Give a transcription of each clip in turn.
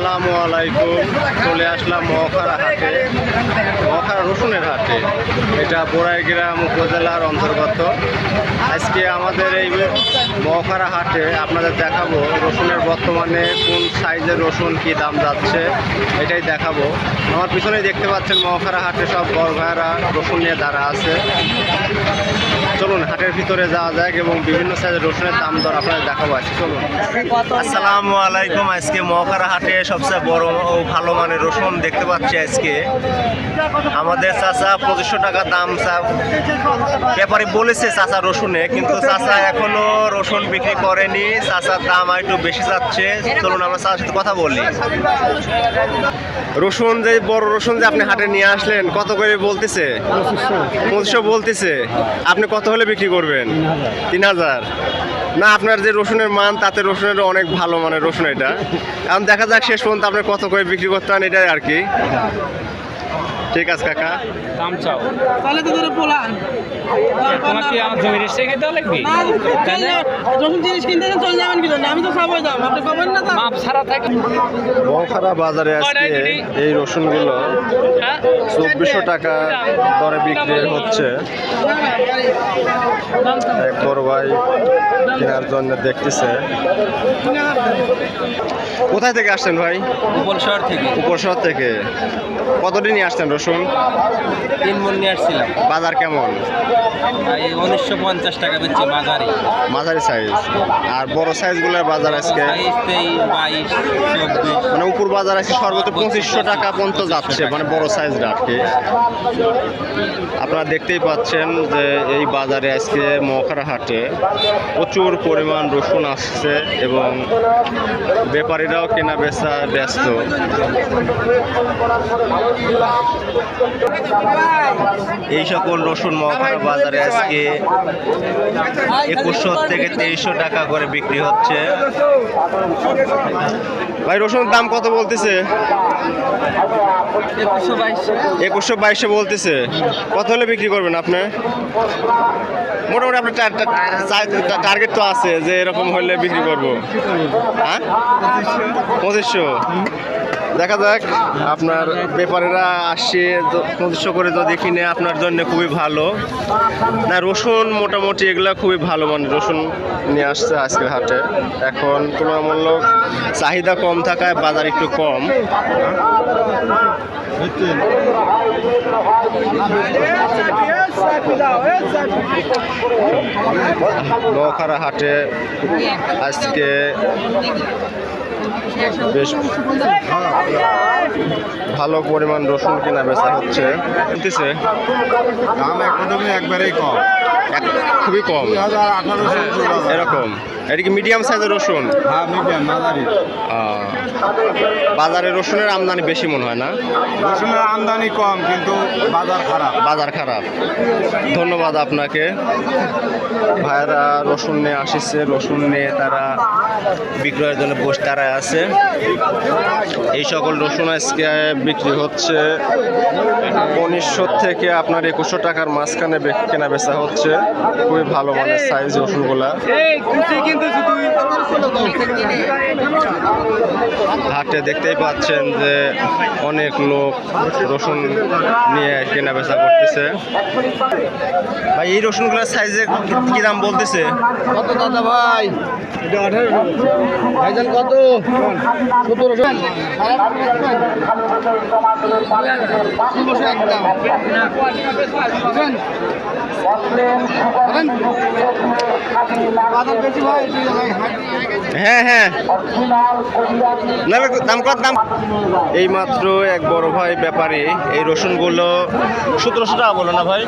আসসালামু আলাইকুম। চলে আসলাম মহাখারা হাটে, মহাখারা রসুনের হাটে। এটা বোরাইগ্রাম উপজেলার অন্তর্গত। আজকে আমাদের এই মহাখারা হাটে আপনাদের দেখাবো রসুনের বর্তমানে কোন সাইজের রসুন কি দাম যাচ্ছে, এটাই দেখাবো। আমার পিছনেই দেখতে পাচ্ছেন মহাখারা হাটে সব বড় ভাইয়েরা রসুন নিয়ে দাঁড়া আছে। চলুন হাটের ভিতরে যাওয়া যাক এবং বিভিন্ন সাইজের রসুনের দাম দর আপনাদের দেখাবো। আজকে চলুন। আসসালামু আলাইকুম। আজকে মহাখারা হাটে সবচেয়ে বড় ও ভালো মানের রসুন দেখতে পাচ্ছি। আজকে আমাদের চাচা 2500 টাকা দাম ব্যাপারী বলেছে চাচা রসুনে, কিন্তু চাচা এখনো রসুন বিক্রি করেনি। চাচার দাম একটু বেশি যাচ্ছে। চলুন আমরা চাচার সাথে কথা বলি। রসুন যে বড় রসুন যে আপনি হাটে নিয়ে আসলেন, কত করে বলতেছে? 2500 বলতেছে। আপনি কত হলে বিক্রি করবেন? 3000। না, আপনার যে রসুনের মান তাতে রসুনের অনেক ভালো মানের রসুন। এটা এখন দেখা যাক শেষ পর্যন্ত আপনি কত করে বিক্রি করতে পারেন, এটাই আর কি। ঠিক আছে কাকা, দাম চাও তাহলে তো ধরে বলান তোমার কি আমার জমি রেজিস্ট্রি করতে লাগবে? যখন জিনিস কিনতে চলে যাবেন কি জন্য? আমি তো সবাই দাম আপনি পাবেন না দাম মাপ ছাড়া থাকে। মহাখারা বাজারে আজকে এই রসুনগুলো 2400 টাকা দরে বিক্রি হচ্ছে। এক বড় ভাই কেনার জন্য দেখতেছে। কোথায় থেকে আসছেন ভাই? উপর শহর থেকে। উপর শহর থেকে। কতদিন নিয়ে আসছেন রসুন? 3 মণ নিয়ে আসছিলাম। বাজার কেমন? 1950 টাকা বেচছে বাজারে। মাঝারি সাইজ। আর বড় সাইজগুলোর বাজার আজকে 23, 22, 24। মানে উপর বাজার আছে সর্বোচ্চ 2500 টাকা পর্যন্ত যাচ্ছে, মানে বড় সাইজটা আর কি। আপনারা দেখতেই পাচ্ছেন যে এই বাজারে আজকে মহাখারা হাটে প্রচুর পরিমাণ রসুন আসছে এবং ব্যাপারীরাও কেনা বেচা ব্যস্ত। এই সকল রসুন মহাখারা বাজারে আজকে 2100 থেকে 2300 টাকা করে বিক্রি হচ্ছে। ভাই রসুনের দাম কত বলতেছে? 2100-2200 বলতেছে। কত হলে বিক্রি করবেন আপনি? মোটামুটি আপনার টার্গেট তো আছে যে এরকম হলে বিক্রি করবো। হ্যাঁ, 2500। দেখা যাক, আপনার ব্যাপারীরা আসছে 2500 করে যদি কিনে আপনার জন্য খুবই ভালো। না, রসুন মোটামুটি এগুলা খুবই ভালো মানের রসুন নিয়ে আসছে আজকের হাটে। এখন তুলনামূলক চাহিদা কম থাকায় বাজার একটু কম। মহাখারা হাটে আজকে বেশ ভালো পরিমাণ রসুন কেনা বেচা হচ্ছে। কিনতেছে দাম একবারেই কম, খুবই কম, এরকম। এটা কি মিডিয়াম সাইজের রসুন? হ্যাঁ, মিডিয়াম মাঝারি। বাজারে রসুনের আমদানি বেশি মনে হয় না? রসুনের আমদানি কম, কিন্তু বাজার খারাপ। বাজার খারাপ। ধন্যবাদ আপনাকে। ভাইয়েরা রসুন নিয়ে আসছে, রসুন নিয়ে তারা বিক্রয়ের জন্য বসে তারা আছে। এই সকল রসুন আজকে বিক্রি হচ্ছে 1900 থেকে আপনার 2100 টাকার মাঝখানে কেনা বেচা হচ্ছে। খুবই ভালো মানের সাইজ রসুনগুলা। হাটে দেখতেই পাচ্ছেন যে অনেক লোক রসুন নিয়ে কেনা বেচা করতেছে। ভাই এই রসুনগুলোর সাইজে কি দাম বলতেছে? কত দাদা ভাই? এটা 1800 ভাইজান। কত? 1700। হ্যাঁ হ্যাঁ, দাম কত? দাম এই মাত্র এক বড় ভাই ব্যাপারী এই রসুনগুলো 1700 টাকা বলো না ভাই?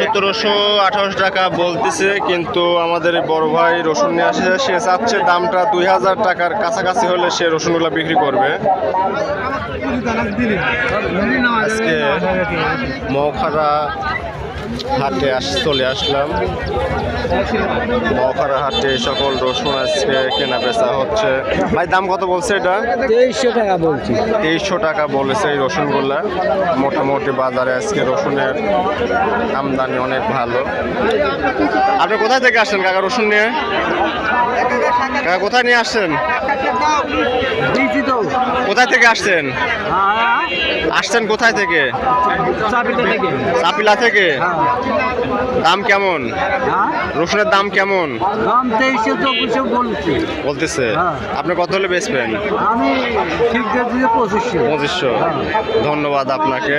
1700-1800 টাকা বলতেছে, কিন্তু আমাদের বড় ভাই রসুন নিয়ে আসে, সে চাচ্ছে দামটা 2000 টাকার কাছাকাছি হলে সে রসুনগুলো বিক্রি করবে। আজকে মহাখারা হাটে চলে আসলাম। মহাখারা হাটে সকল রসুন আজকে কেনা বেচা হচ্ছে। ভাই দাম কত বলছে এটা? 2300 টাকা বলছি। 2300 টাকা বলেছে এই রসুনগুলা। মোটামুটি বাজারে আজকে রসুনের আমদানি অনেক ভালো। আপনি কোথায় থেকে আসছেন কাকা রসুন নিয়ে? কাকা কোথায় নিয়ে আসছেন? দিয়েছি তো কোথায় থেকে আসছেন? আসছেন কোথায় থেকে? চাপিলা থেকে। দাম কেমন? রসুনের দাম কেমন দাম 2300 বলছি। বলতেছে? আপনি কত হলে বেচবেন? আমি ঠিক 2500। 2500। ধন্যবাদ আপনাকে।